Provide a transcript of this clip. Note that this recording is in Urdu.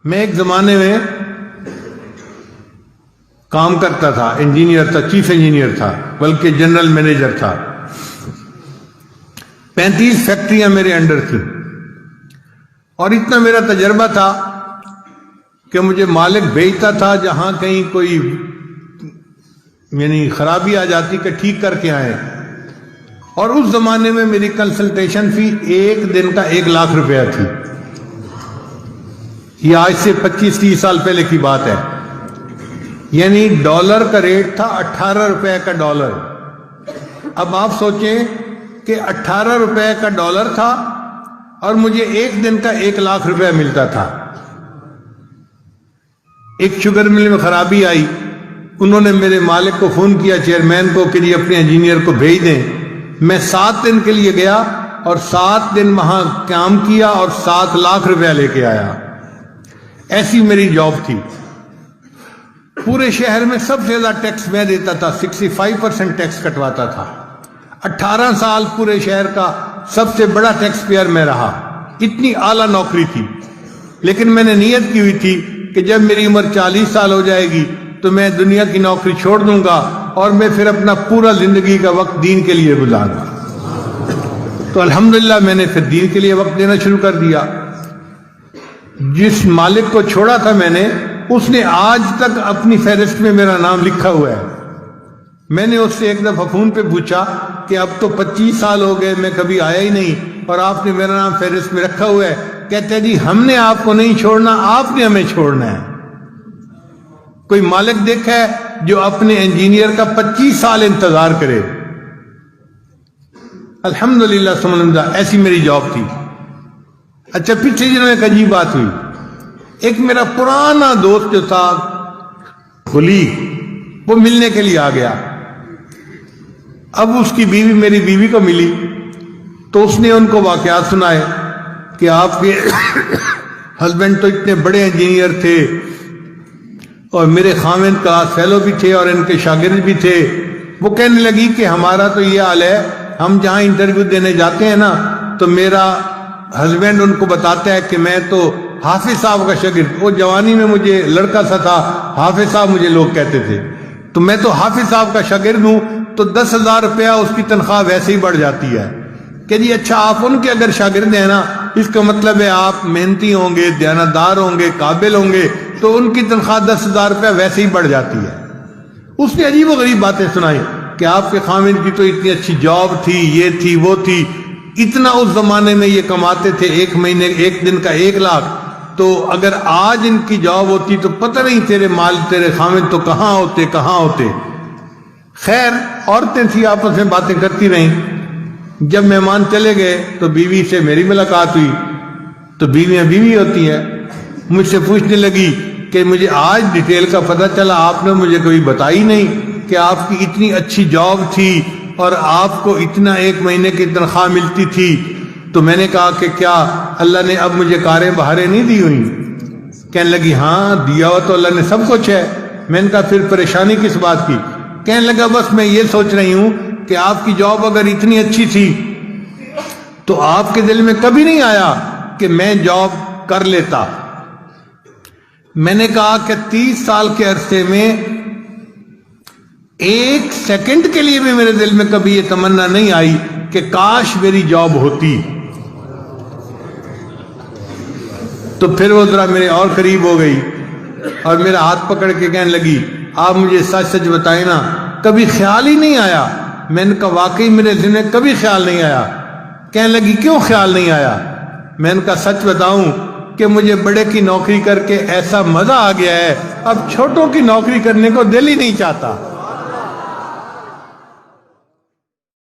میں ایک زمانے میں کام کرتا تھا، انجینئر تھا، چیف انجینئر تھا، بلکہ جنرل مینیجر تھا۔ 35 فیکٹریاں میرے انڈر تھیں، اور اتنا میرا تجربہ تھا کہ مجھے مالک بھیجتا تھا جہاں کہیں کوئی یعنی خرابی آ جاتی کہ ٹھیک کر کے آئے۔ اور اس زمانے میں میری کنسلٹیشن فی ایک دن کا 1 لاکھ روپیہ تھی۔ یہ آج سے 25-30 سال پہلے کی بات ہے، یعنی ڈالر کا ریٹ تھا 18 روپے کا ڈالر۔ اب آپ سوچیں کہ 18 روپے کا ڈالر تھا اور مجھے ایک دن کا 1 لاکھ روپے ملتا تھا۔ ایک شوگر مل میں خرابی آئی، انہوں نے میرے مالک کو فون کیا، چیئرمین کو، کہ یہ اپنے انجینئر کو بھیج دیں۔ میں 7 دن کے لیے گیا اور 7 دن وہاں کام کیا اور 7 لاکھ روپیہ لے کے آیا۔ ایسی میری جاب تھی۔ پورے شہر میں سب سے زیادہ ٹیکس میں دیتا تھا، 65% ٹیکس کٹواتا تھا۔ 18 سال پورے شہر کا سب سے بڑا ٹیکس پیئر میں رہا۔ اتنی اعلیٰ نوکری تھی، لیکن میں نے نیت کی ہوئی تھی کہ جب میری عمر 40 سال ہو جائے گی تو میں دنیا کی نوکری چھوڑ دوں گا اور میں پھر اپنا پورا زندگی کا وقت دین کے لیے گزاروں گا۔ تو الحمدللہ میں نے پھر دین کے لیے وقت دینا شروع کر دیا۔ جس مالک کو چھوڑا تھا میں نے، اس نے آج تک اپنی فہرست میں میرا نام لکھا ہوا ہے۔ میں نے اس سے ایک دفعہ فون پہ پوچھا کہ اب تو 25 سال ہو گئے، میں کبھی آیا ہی نہیں اور آپ نے میرا نام فہرست میں رکھا ہوا ہے۔ کہتے ہیں جی ہم نے آپ کو نہیں چھوڑنا، آپ نے ہمیں چھوڑنا ہے۔ کوئی مالک دیکھا ہے جو اپنے انجینئر کا 25 سال انتظار کرے؟ الحمدللہ ثم الحمدللہ، ایسی میری جاب تھی۔ اچھا، پچھلے دنوں ایک عجیب بات ہوئی۔ ایک میرا پرانا دوست جو تھا، کلیگ، وہ ملنے کے لیے آ گیا۔ اب اس کی بیوی میری بیوی کو ملی تو اس نے ان کو واقعات سنائے کہ آپ کے ہسبینڈ تو اتنے بڑے انجینئر تھے اور میرے خاوند کا فیلو بھی تھے اور ان کے شاگرد بھی تھے۔ وہ کہنے لگی کہ ہمارا تو یہ حال ہے، ہم جہاں انٹرویو دینے جاتے ہیں نا تو میرا ہسبینڈ ان کو بتاتا ہے کہ میں تو حافظ صاحب کا شاگرد، وہ جوانی میں مجھے لڑکا سا تھا، حافظ صاحب مجھے لوگ کہتے تھے، تو میں تو حافظ صاحب کا شاگرد ہوں، تو 10,000 روپیہ اس کی تنخواہ ویسے ہی بڑھ جاتی ہے۔ کہ جی اچھا، آپ ان کے اگر شاگرد ہیں نا، اس کا مطلب ہے آپ محنتی ہوں گے، دیانتدار ہوں گے، قابل ہوں گے، تو ان کی تنخواہ 10,000 روپیہ ویسے ہی بڑھ جاتی ہے۔ اس نے عجیب و غریب باتیں سنائی کہ آپ کے خاوند کی تو اتنی اچھی جاب تھی، یہ تھی، وہ تھی، اتنا اس زمانے میں یہ کماتے تھے، ایک مہینے ایک دن کا 1 لاکھ، تو اگر آج ان کی جاب ہوتی تو پتہ نہیں تیرے مال تیرے خاوند تو کہاں ہوتے۔ خیر، عورتیں تھی، آپس میں باتیں کرتی رہیں۔ جب مہمان چلے گئے تو بیوی سے میری ملاقات ہوئی، تو بیویاں بیوی ہوتی ہیں، مجھ سے پوچھنے لگی کہ مجھے آج ڈیٹیل کا پتہ چلا، آپ نے مجھے کبھی بتائی نہیں کہ آپ کی اتنی اچھی جاب تھی اور آپ کو اتنا 1 مہینے کی تنخواہ ملتی تھی۔ تو میں نے کہا کہ کیا اللہ نے اب مجھے کاریں بہاریں نہیں دی ہوئی؟ کہنے لگی ہاں دیا ہوا تو اللہ نے سب کچھ ہے۔ میں نے کہا پھر پریشانی کس بات کی؟ کہنے لگا بس میں یہ سوچ رہی ہوں کہ آپ کی جاب اگر اتنی اچھی تھی تو آپ کے دل میں کبھی نہیں آیا کہ میں جاب کر لیتا؟ میں نے کہا کہ 30 سال کے عرصے میں 1 سیکنڈ کے لیے بھی میرے دل میں کبھی یہ تمنا نہیں آئی کہ کاش میری جاب ہوتی۔ تو پھر وہ ذرا میرے اور قریب ہو گئی اور میرا ہاتھ پکڑ کے کہنے لگی آپ مجھے سچ سچ بتائیں نا، کبھی خیال ہی نہیں آیا؟ میں نے کہا واقعی میرے ذہن میں کبھی خیال نہیں آیا۔ کہنے لگی کیوں خیال نہیں آیا؟ میں نے کہا سچ بتاؤں کہ مجھے بڑے کی نوکری کر کے ایسا مزہ آ گیا ہے، اب چھوٹوں کی نوکری کرنے کو دل ہی نہیں چاہتا۔